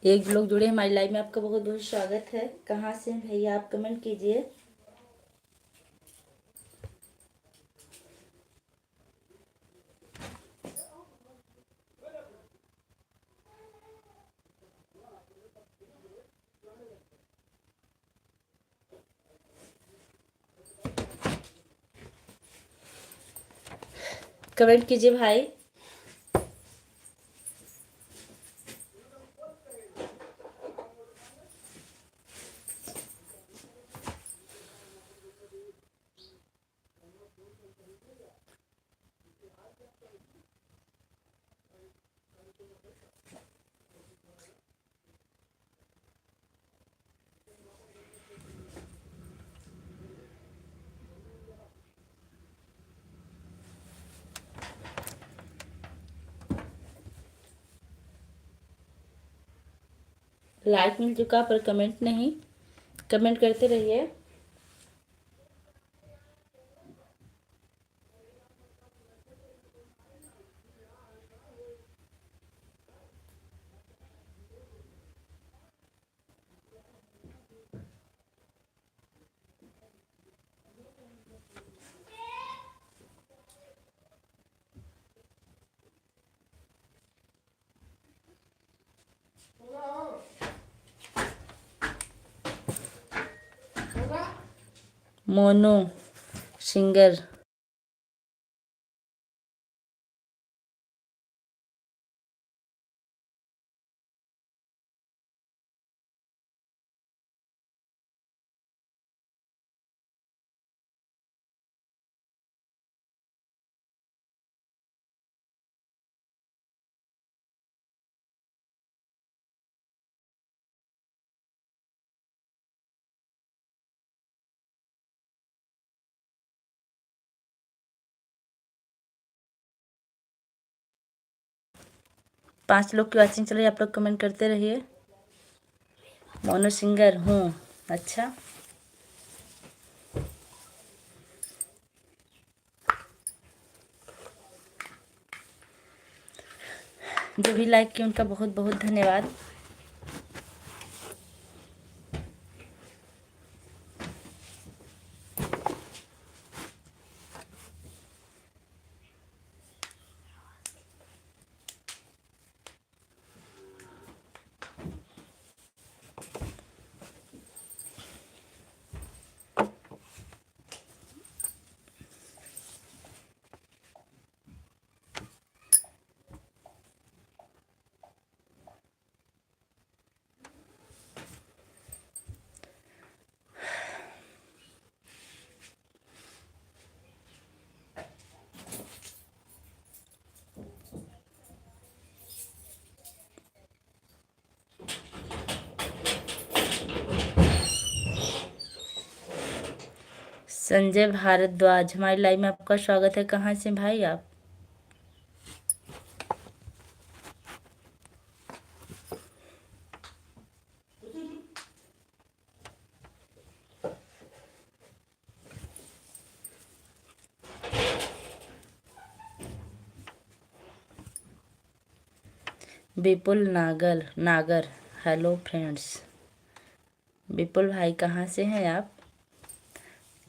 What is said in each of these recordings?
एक लोग जुड़े हमारी लाइव में, आपका बहुत बहुत स्वागत है। कहाँ से हैं भैया, आप कमेंट कीजिए। कमेंट कीजिए भाई। लाइक मिल चुका पर कमेंट नहीं। कमेंट करते रहिए। मोनू सिंगर। पांच लोग की वॉचिंग चल रही है, आप लोग कमेंट करते रहिए। मोनू सिंगर हूँ। अच्छा, जो भी लाइक किए उनका बहुत बहुत धन्यवाद। संजय भारद्वाज, हमारी लाइव में आपका स्वागत है। कहाँ से भाई आप? विपुल नागर। Hello friends. विपुल भाई कहाँ से हैं आप?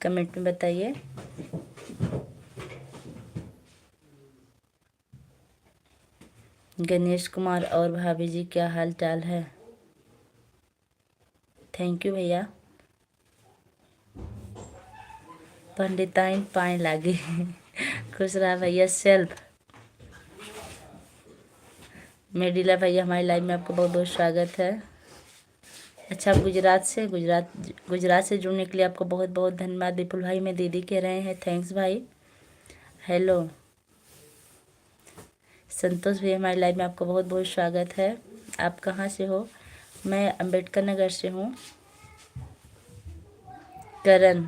कमेंट में बताइए। गणेश कुमार और भाभी जी, क्या हाल चाल है? थैंक यू भैया। पंडिताइन पाए लागे। खुश रहा भैया। सेल्फ मेडिला भैया, हमारी लाइव में आपका बहुत बहुत स्वागत है। अच्छा, गुजरात से जुड़ने के लिए आपको बहुत बहुत धन्यवाद। विपुल भाई मैं दीदी कह रहे हैं, थैंक्स भाई। हेलो संतोष भैया, हमारी लाइव में आपका बहुत बहुत स्वागत है। आप कहाँ से हो? मैं अंबेडकर नगर से हूँ। करण।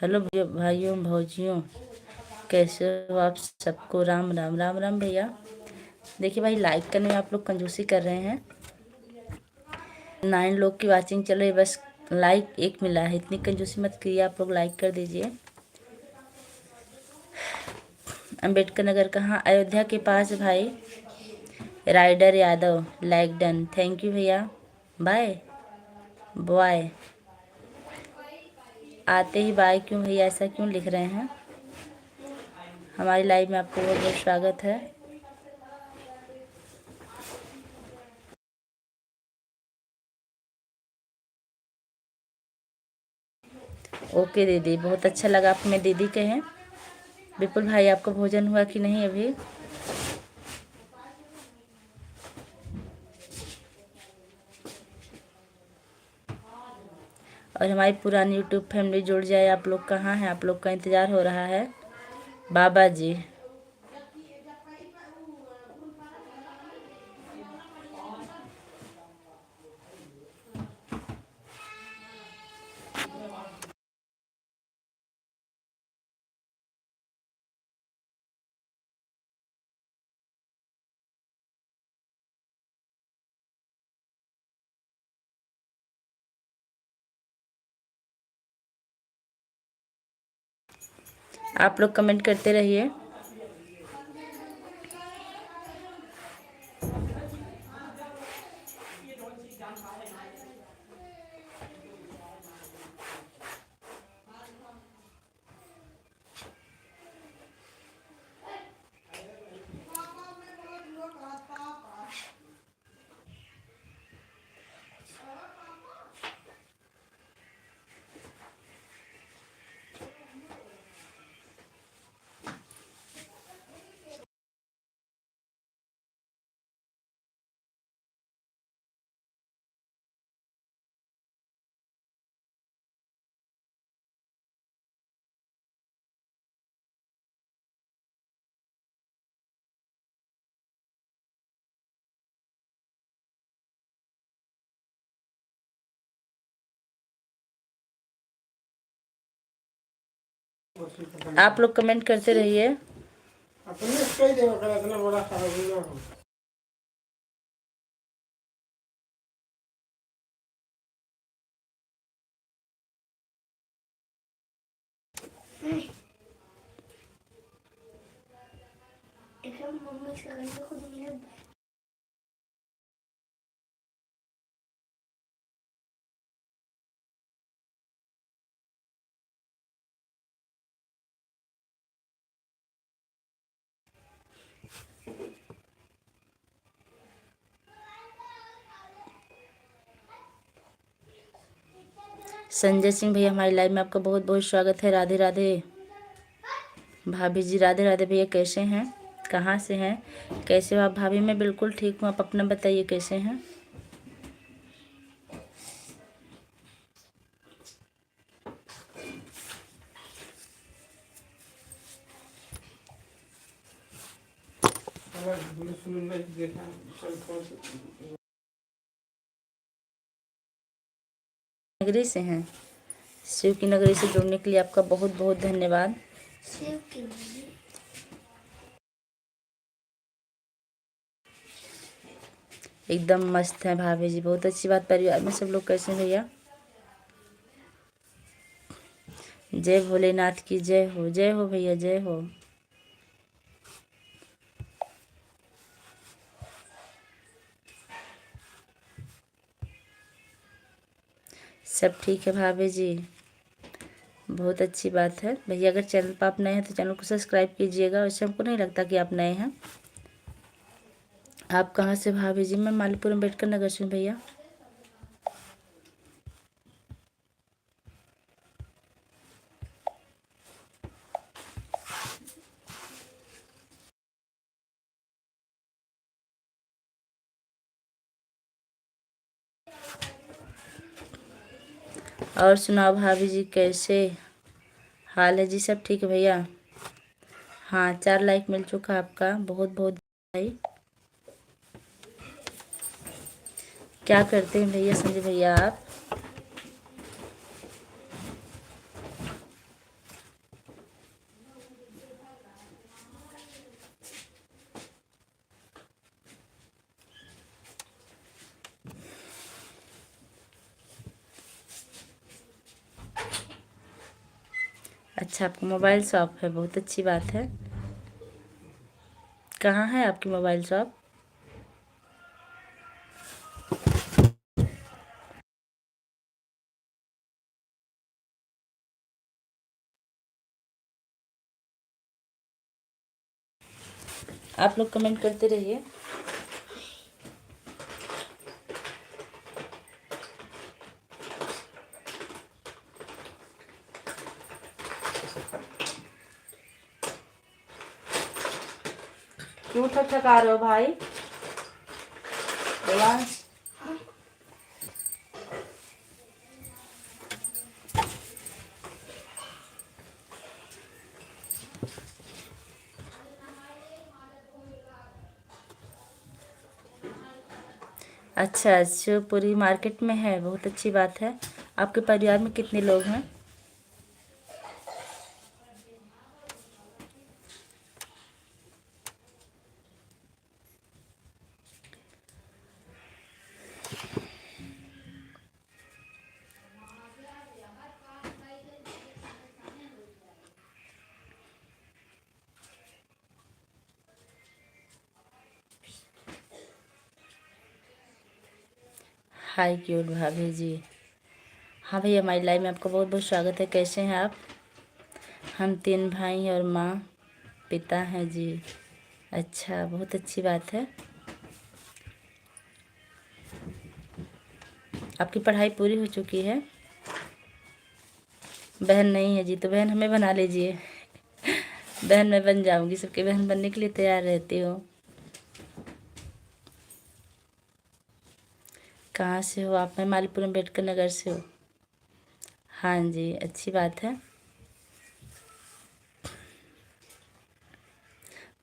हेलो भाइयों भौजियों, कैसे हो आप सबको? राम राम राम राम भैया। देखिए भाई, लाइक करने में आप लोग कंजूसी कर रहे हैं। 9 लोग की वाचिंग चल रही है, बस लाइक 1 मिला है। इतनी कंजूसी मत कीजिए, आप लोग लाइक कर दीजिए। अंबेडकर नगर कहाँ? अयोध्या के पास भाई। Rider Yadav like done, thank you भैया। Bye boy. आते ही बाय क्यों भैया, ऐसा क्यों लिख रहे हैं? हमारी लाइव में आपको बहुत बहुत स्वागत है। ओके दीदी, बहुत अच्छा लगा आप मैं दीदी कहें। विपुल भाई आपका भोजन हुआ कि नहीं अभी? और हमारी पुरानी यूट्यूब फैमिली जुड़ जाए। आप लोग कहाँ हैं? आप लोग का इंतज़ार हो रहा है। बाबा जी आप लोग कमेंट करते रहिए। आप लोग कमेंट करते रहिए। संजय सिंह भैया हमारी लाइव में आपका बहुत बहुत स्वागत है। राधे राधे भाभी जी, राधे राधे भैया, कैसे हैं? कहाँ से हैं? कैसे हो आप भाभी? मैं बिल्कुल ठीक हूँ, आप अपना बताइए कैसे हैं? नगरी से हैं? शिव की नगरी से जुड़ने के लिए आपका बहुत बहुत धन्यवाद। एकदम मस्त है भाभी जी, बहुत अच्छी बात। परिवार में सब लोग कैसे हैं भैया? जय भोलेनाथ की जय हो भैया, जय हो। सब ठीक है भाभी जी, बहुत अच्छी बात है भैया। अगर चैनल पर आप नए हैं तो चैनल को सब्सक्राइब कीजिएगा। वैसे हमको नहीं लगता कि आप नए हैं। आप कहाँ से भाभी जी? मैं मालीपुर अम्बेडकर नगर से हूँ भैया। और सुनाओ भाभी जी, कैसे हाल है जी? सब ठीक है भैया? हाँ, 4 लाइक मिल चुका आपका, बहुत बहुत भाई। क्या करते हैं भैया संजय भैया आप? अच्छा, आपका मोबाइल शॉप है, बहुत अच्छी बात है। कहाँ है आपकी मोबाइल शॉप? आप लोग कमेंट करते रहिए। क्यों ठका रहे हो भाई? देवांश, अच्छा, शिवपुरी मार्केट में है, बहुत अच्छी बात है। आपके परिवार में कितने लोग हैं? हाय क्यूट भाभी जी। हाँ भैया, हमारी लाइव में आपका बहुत बहुत स्वागत है। कैसे हैं आप? हम 3 भाई और माँ पिता हैं जी। अच्छा, बहुत अच्छी बात है। आपकी पढ़ाई पूरी हो चुकी है? बहन नहीं है जी, तो बहन हमें बना लीजिए। बहन मैं बन जाऊंगी, सबके बहन बनने के लिए तैयार रहती हूँ। कहाँ से हो आप? मैं मालीपुर अम्बेडकर नगर से हूँ। हाँ जी, अच्छी बात है।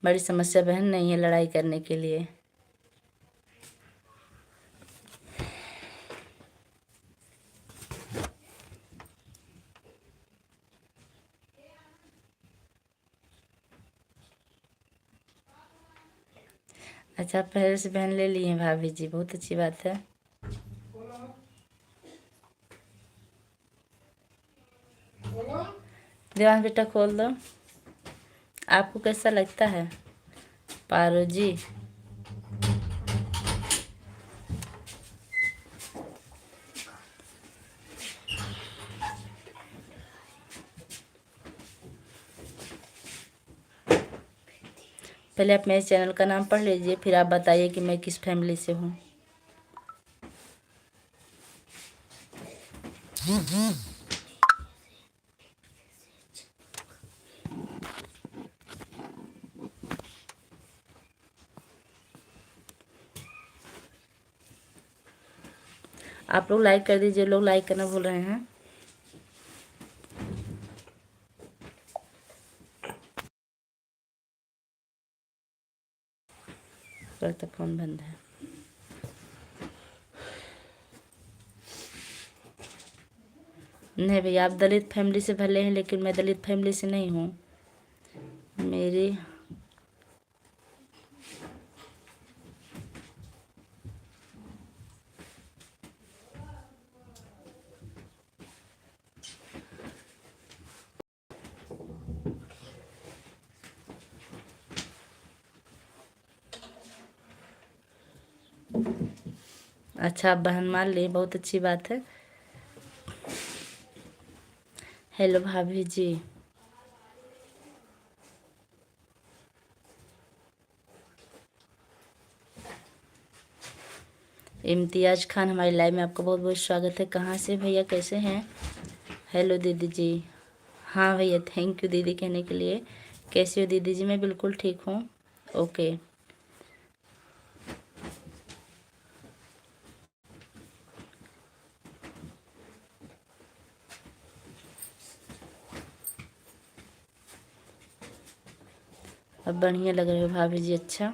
बड़ी समस्या बहन नहीं है लड़ाई करने के लिए। अच्छा, पहले से बहन ले लिए हैं भाभी जी, बहुत अच्छी बात है। देवांश बेटा खोल दो। आपको कैसा लगता है पारो जी? पहले आप मेरे चैनल का नाम पढ़ लीजिए, फिर आप बताइए कि मैं किस फैमिली से हूँ। आप लोग लाइक कर दीजिए, लोग लाइक करना भूल रहे हैं। लगता फोन बंद है। नहीं भैया, आप दलित फैमिली से भले हैं, लेकिन मैं दलित फैमिली से नहीं हूँ। मेरी अच्छा, आप बहन मान ली, बहुत अच्छी बात है। हेलो भाभी जी। इम्तियाज खान, हमारी लाइव में आपका बहुत बहुत स्वागत है। कहाँ से भैया, कैसे हैं? हेलो दीदी जी। हाँ भैया, थैंक यू दीदी कहने के लिए। कैसी हो दीदी जी? मैं बिल्कुल ठीक हूँ। ओके। अब बढ़िया लग रहे हो भाभी जी, अच्छा।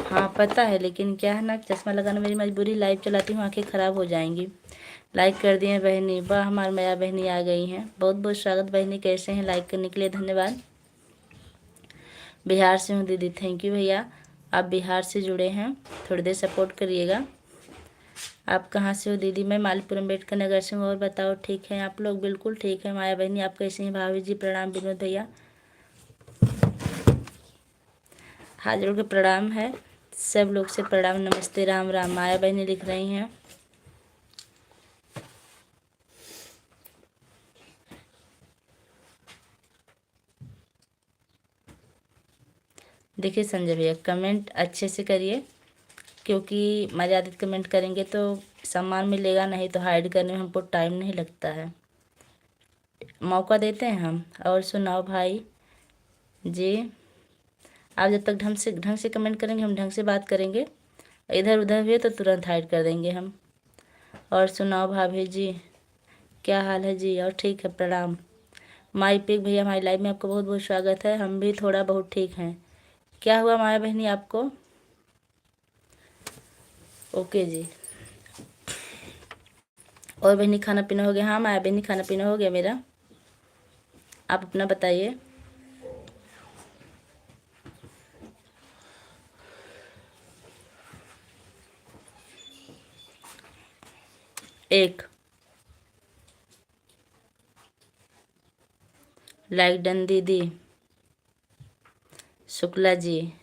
हाँ पता है, लेकिन क्या है ना, चश्मा लगाना मेरी मजबूरी। लाइव चलाती हूँ, आंखें ख़राब हो जाएंगी। लाइक कर दिए बहनी, वाह हमारी माया बहनी आ गई हैं। बहुत बहुत स्वागत बहनी, कैसे हैं? लाइक करने के लिए धन्यवाद। बिहार से हूँ दीदी, थैंक यू भैया। आप बिहार से जुड़े हैं, थोड़ी देर सपोर्ट करिएगा। आप कहाँ से हो दीदी? मैं मालीपुरम अम्बेडकर नगर से हूँ। और बताओ, ठीक है आप लोग? बिल्कुल ठीक है। माया बहनी आप कैसे हैं? भाभी जी प्रणाम। विनोद भैया हाथ जोड़ के प्रणाम है, सब लोग से प्रणाम, नमस्ते, राम राम। माया बहनी लिख रही हैं। देखिए संजय भैया, कमेंट अच्छे से करिए, क्योंकि मर्यादित कमेंट करेंगे तो सम्मान मिलेगा, नहीं तो हाइड करने में हमको टाइम नहीं लगता है। मौका देते हैं हम। और सुनाओ भाई जी, आप जब तक ढंग से कमेंट करेंगे, हम ढंग से बात करेंगे। इधर उधर हुए तो तुरंत हाइड कर देंगे हम। और सुनाओ भाभी जी, क्या हाल है जी? और ठीक है, प्रणाम। माई पिक भैया, हमारी लाइव में आपका बहुत बहुत स्वागत है। हम भी थोड़ा बहुत ठीक हैं। क्या हुआ माया बहनी आपको? ओके जी। और बहनी खाना पीना हो गया? हाँ माया बहनी, खाना पीना हो गया मेरा। आप अपना बताइए। एक लाइक डन दीदी। शुक्ला जी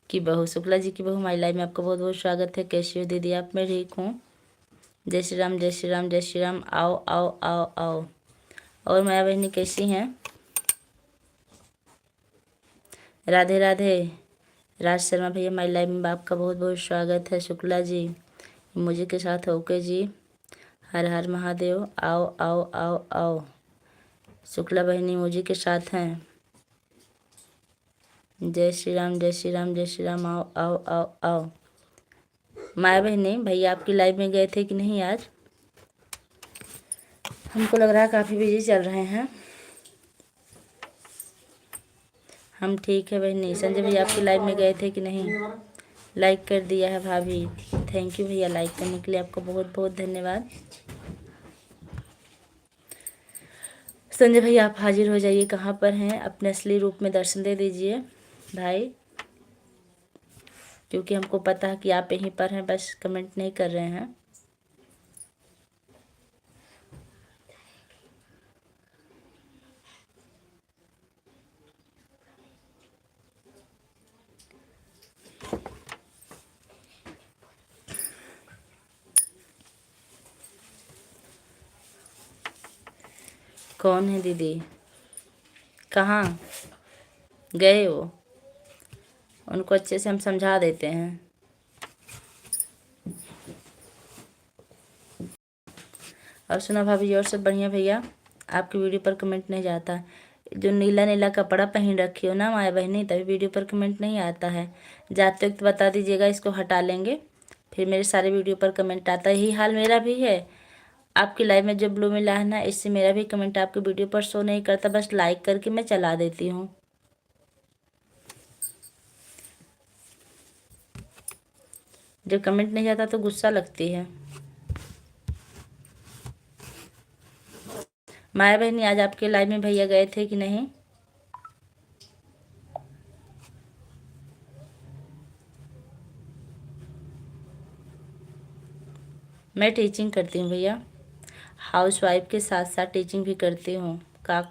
की बहू, शुक्ला जी की बहू हमारी लाइव में आपका बहुत बहुत स्वागत है। कैसी हो दीदी आप? मैं ठीक हूँ। जय श्री राम, जय श्री राम, जय श्री राम। आओ आओ आओ आओ। और माया बहनी कैसी हैं? राधे राधे। राज शर्मा भैया हमारी लाइव में आपका बहुत बहुत स्वागत है। शुक्ला जी मुझे के साथ ओके जी। हर हर महादेव। आओ आओ आओ आओ। शुक्ला बहनी मुझे के साथ हैं। जय श्री राम, जय श्री राम, जय श्री राम। आओ आओ आओ आओ। माया बहनी भैया आपकी लाइव में गए थे कि नहीं आज? हमको लग रहा है काफ़ी बिजी चल रहे हैं। हम ठीक है बहनी। संजय भैया आपकी लाइव में गए थे कि नहीं? लाइक कर दिया है भाभी। थैंक यू भैया, लाइक करने के लिए आपको बहुत बहुत धन्यवाद। संजय भैया आप हाजिर हो जाइए, कहाँ पर हैं? अपने असली रूप में दर्शन दे दीजिए भाई, क्योंकि हमको पता है कि आप यहीं पर हैं, बस कमेंट नहीं कर रहे हैं। कौन है दीदी? कहाँ गए वो? उनको अच्छे से हम समझा देते हैं। और सुना भाभी, और सब बढ़िया भैया? आपकी वीडियो पर कमेंट नहीं जाता। जो नीला नीला कपड़ा पहन रखी हो ना माया बहनी, तभी वीडियो पर कमेंट नहीं आता है। जाते वक्त बता दीजिएगा, इसको हटा लेंगे, फिर मेरे सारे वीडियो पर कमेंट आता है। यही हाल मेरा भी है। आपकी लाइव में जो ब्लू मिला है ना, इससे मेरा भी कमेंट आपके वीडियो पर शो नहीं करता, बस लाइक करके मैं चला देती हूँ। जब कमेंट नहीं जाता तो गुस्सा लगती है। माया बहनी आज आपके लाइव में भैया गए थे कि नहीं? मैं टीचिंग करती हूँ भैया, हाउस वाइफ के साथ साथ टीचिंग भी करती हूँ। का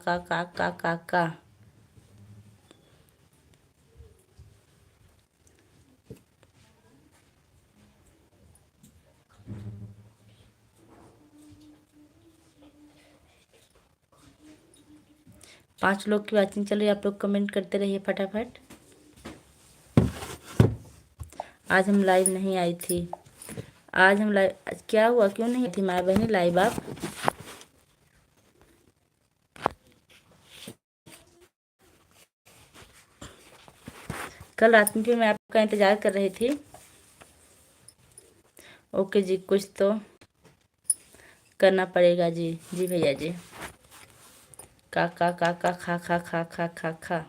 5 लोग की वॉचिंग चल रही है, आप लोग कमेंट करते रहिए फटाफट। आज हम लाइव नहीं आई थी। आज हम लाइव, क्या हुआ, क्यों नहीं थी माया बहनी लाइव आप? कल रात में फिर मैं आपका इंतज़ार कर रही थी। ओके जी, कुछ तो करना पड़ेगा जी। जी भैया जी। का खा।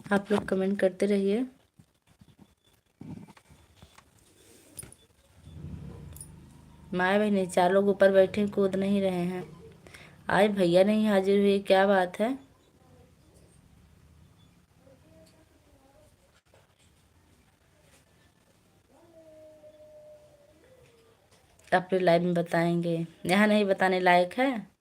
आप लोग कमेंट करते रहिए। माया भाई नहीं, 4 लोग ऊपर बैठे कूद नहीं रहे हैं। आज भैया नहीं हाजिर हुए, क्या बात है? अपने लाइव में बताएंगे, यहाँ नहीं बताने लायक है।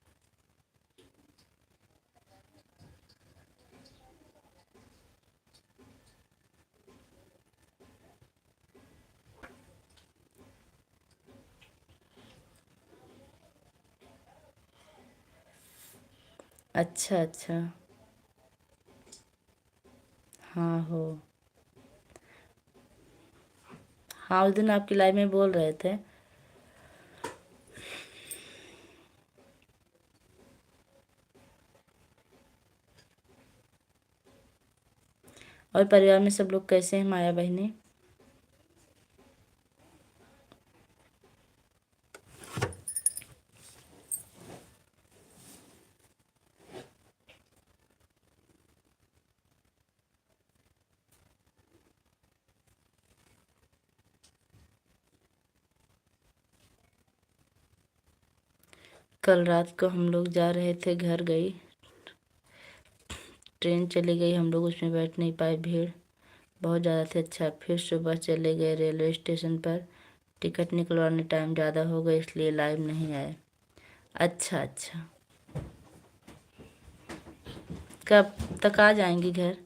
अच्छा अच्छा। हाँ हो। हाँ उस दिन आपकी लाइव में बोल रहे थे। और परिवार में सब लोग कैसे हैं माया बहनी? कल रात को हम लोग जा रहे थे, घर गई ट्रेन, चली गई, हम लोग उसमें बैठ नहीं पाए, भीड़ बहुत ज़्यादा थी। अच्छा, फिर सुबह चले गए रेलवे स्टेशन पर, टिकट निकलवाने टाइम ज़्यादा हो गया इसलिए लाइव नहीं आए। अच्छा अच्छा। कब तक आ जाएंगी घर?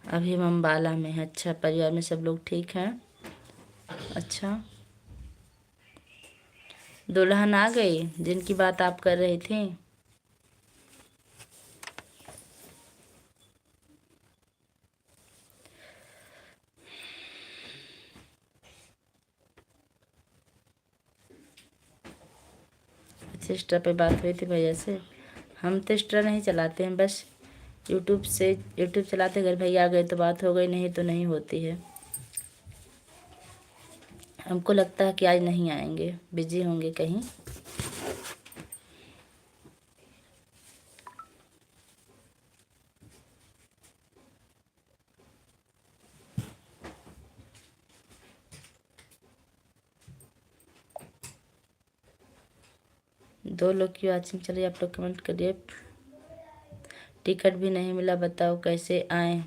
अभी हम अम्बाला में हैं। अच्छा, परिवार में सब लोग ठीक हैं? अच्छा, दुल्हन आ गई जिनकी बात आप कर रही थी? अच्छा, इंस्टा पे बात हुई थी भैया से? हम तो इंस्टा नहीं चलाते हैं, बस यूट्यूब से, यूट्यूब चलाते, अगर भैया आ गए तो बात हो गई, नहीं तो नहीं होती है। हमको लगता है कि आज नहीं आएंगे, बिजी होंगे कहीं। दो लोग की वॉचिंग चलिए, आप लोग कमेंट करिए। टिकट भी नहीं मिला, बताओ कैसे आए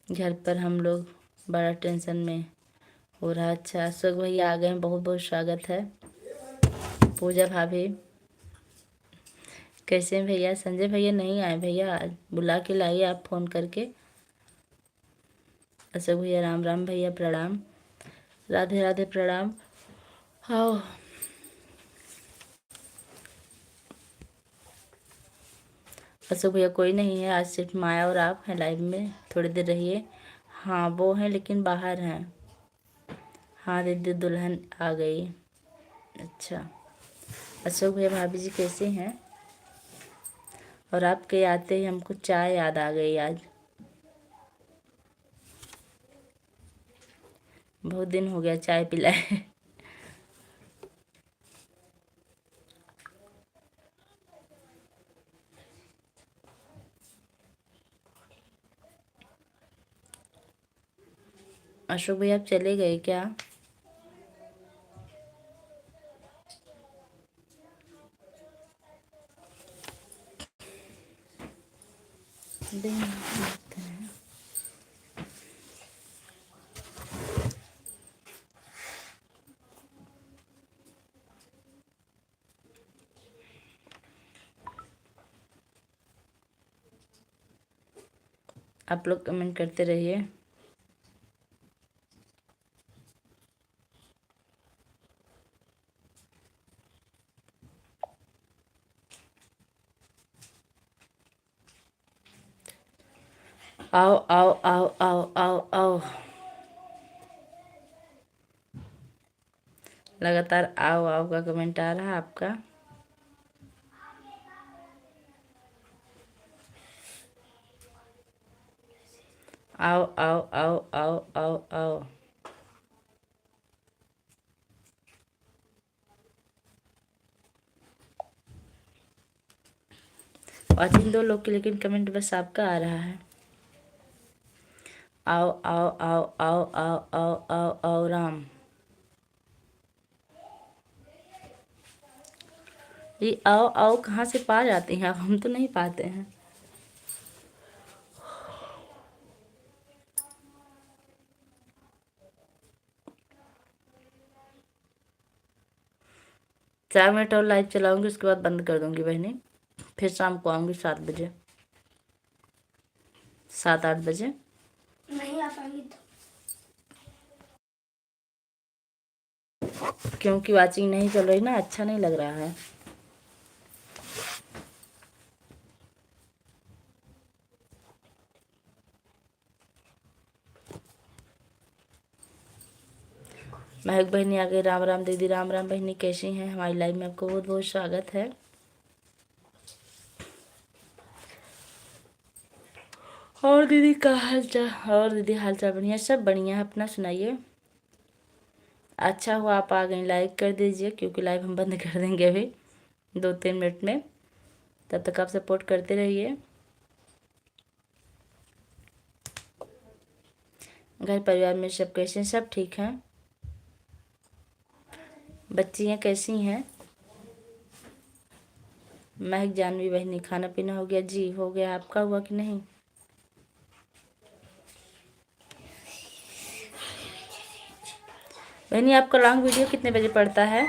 घर पर, हम लोग बड़ा टेंशन में हो रहा। अच्छा, अशोक भैया आ गए हैं, बहुत बहुत स्वागत है। पूजा भाभी कैसे हैं भैया? संजय भैया नहीं आए, भैया आज बुला के लाइए आप फ़ोन करके। अशोक भैया राम राम, भैया प्रणाम, राधे राधे, प्रणाम। हाँ, अशोक भैया कोई नहीं है आज, सिर्फ माया और आप हैं लाइव में, थोड़ी देर रहिए। हाँ वो हैं लेकिन बाहर हैं। हाँ दीदी दुल्हन आ गई। अच्छा, अशोक भैया भाभी जी कैसे हैं? और आपके आते ही हमको चाय याद आ गई आज, बहुत दिन हो गया चाय पिलाए। अशोक भैया आप चले गए क्या? आप लोग कमेंट करते रहिए। आओ आओ आओ आओ आओ आओ, लगातार आओ आओ का कमेंट आ रहा है आपका। आओ आओ आओ आओ आओ आओ। आज इन 2 लोग के लेकिन कमेंट बस आपका आ रहा है। आओ आओ आओ आओ आओ आओ आओ आओ राम। ये आओ आओ कहाँ से पा जाते हैं आप? हम तो नहीं पाते हैं। चार मिनट और लाइव चलाऊंगी, उसके बाद बंद कर दूंगी बहनी। फिर शाम को आऊंगी 7 बजे, 7-8 बजे। नहीं आ पाएंगी तो क्योंकि वाचिंग नहीं चल रही ना, अच्छा नहीं लग रहा है। महक बहनी आ गई। राम राम दीदी। राम राम बहनी, कैसी हैं? हमारी लाइव में आपको बहुत बहुत स्वागत है। और दीदी का हाल चाल? और दीदी हाल चाल बढ़िया, सब बढ़िया है। अपना सुनाइए। अच्छा हुआ आप आ गई, लाइक कर दीजिए, क्योंकि लाइव हम बंद कर देंगे अभी 2-3 मिनट में। तब तक आप सपोर्ट करते रहिए। घर परिवार में सब कैसे हैं? सब ठीक हैं। बच्चियाँ कैसी हैं? महक जानवी बहनी, खाना पीना हो गया? जी हो गया। आपका हुआ कि नहीं? बहनी आपका लॉन्ग वीडियो कितने बजे पड़ता है?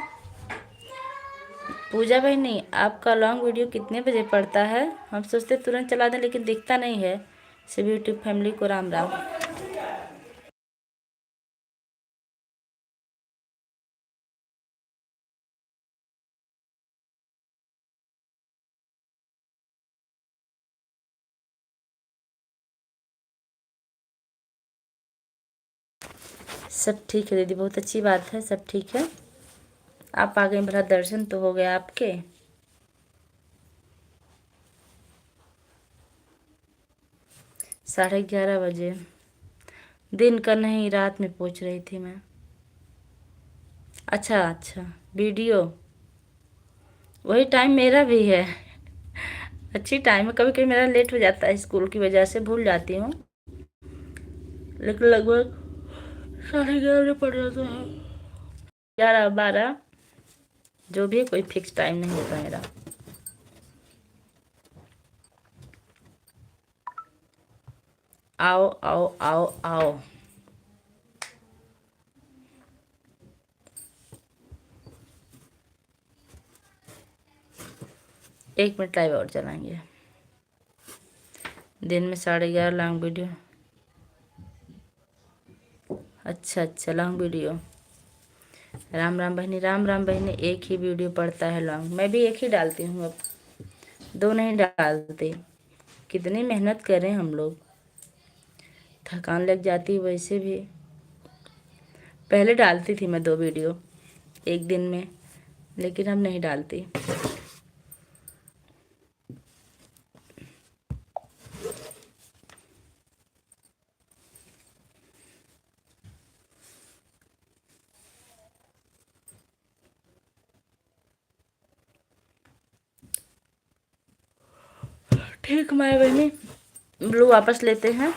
पूजा बहनी आपका लॉन्ग वीडियो कितने बजे पड़ता है? हम सोचते तुरंत चला दें, लेकिन दिखता नहीं है। सभी यूट्यूब फैमिली को राम राम। सब ठीक है दीदी, बहुत अच्छी बात है, सब ठीक है। आप आ गए, भला दर्शन तो हो गया आपके। साढ़े 11 बजे। दिन का नहीं, रात में पूछ रही थी मैं। अच्छा अच्छा, वीडियो वही टाइम मेरा भी है। अच्छी टाइम है। कभी कभी मेरा लेट हो जाता है, स्कूल की वजह से भूल जाती हूँ, लेकिन लगभग साढ़े 11 बजे पड़ जाता है। 11-12 जो भी है, कोई फिक्स टाइम नहीं होता मेरा। आओ आओ आओ आओ। एक मिनट लाइव और चलाएंगे। दिन में 11:30 लॉन्ग वीडियो। अच्छा अच्छा, लॉन्ग वीडियो। राम राम बहनी। राम राम बहनी, एक ही वीडियो पड़ता है लॉन्ग। मैं भी एक ही डालती हूँ, अब 2 नहीं डालते। कितनी मेहनत करें हम लोग, थकान लग जाती है वैसे भी। पहले डालती थी मैं 2 वीडियो एक दिन में, लेकिन अब नहीं डालती। ठीक माया बहनी, ब्लू वापस लेते हैं,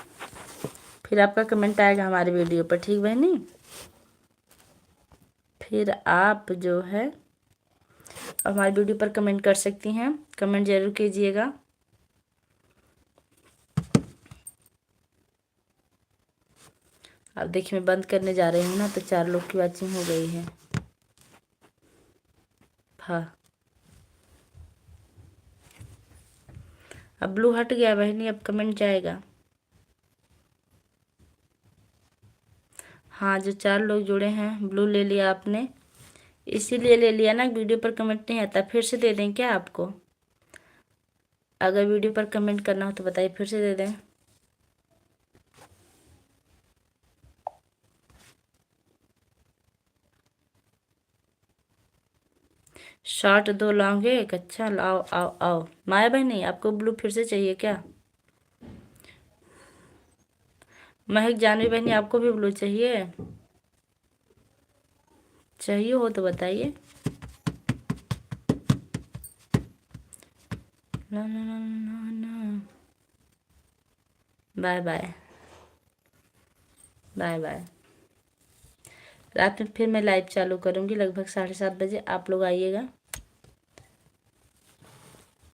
फिर आपका कमेंट आएगा हमारे वीडियो पर। ठीक बहनी, फिर आप जो है हमारी वीडियो पर कमेंट कर सकती हैं। कमेंट जरूर कीजिएगा। अब देखिए, मैं बंद करने जा रही हूँ ना, तो 4 लोग की वाचिंग हो गई है। हाँ, अब ब्लू हट गया बहनी, अब कमेंट जाएगा। हाँ, जो 4 लोग जुड़े हैं, ब्लू ले लिया आपने, इसीलिए ले लिया ना, वीडियो पर कमेंट नहीं आता। फिर से दे दें क्या आपको? अगर वीडियो पर कमेंट करना हो तो बताइए, फिर से दे दें। Short 2, long 1। अच्छा, आओ आओ आओ। माया बहनी आपको ब्लू फिर से चाहिए क्या? महक जानवी बहनी आपको भी ब्लू चाहिए? चाहिए हो तो बताइए। ना ना ना ना ना। Bye bye bye bye. रात में फिर मैं लाइव चालू करूँगी लगभग 7:30 बजे, आप लोग आइएगा।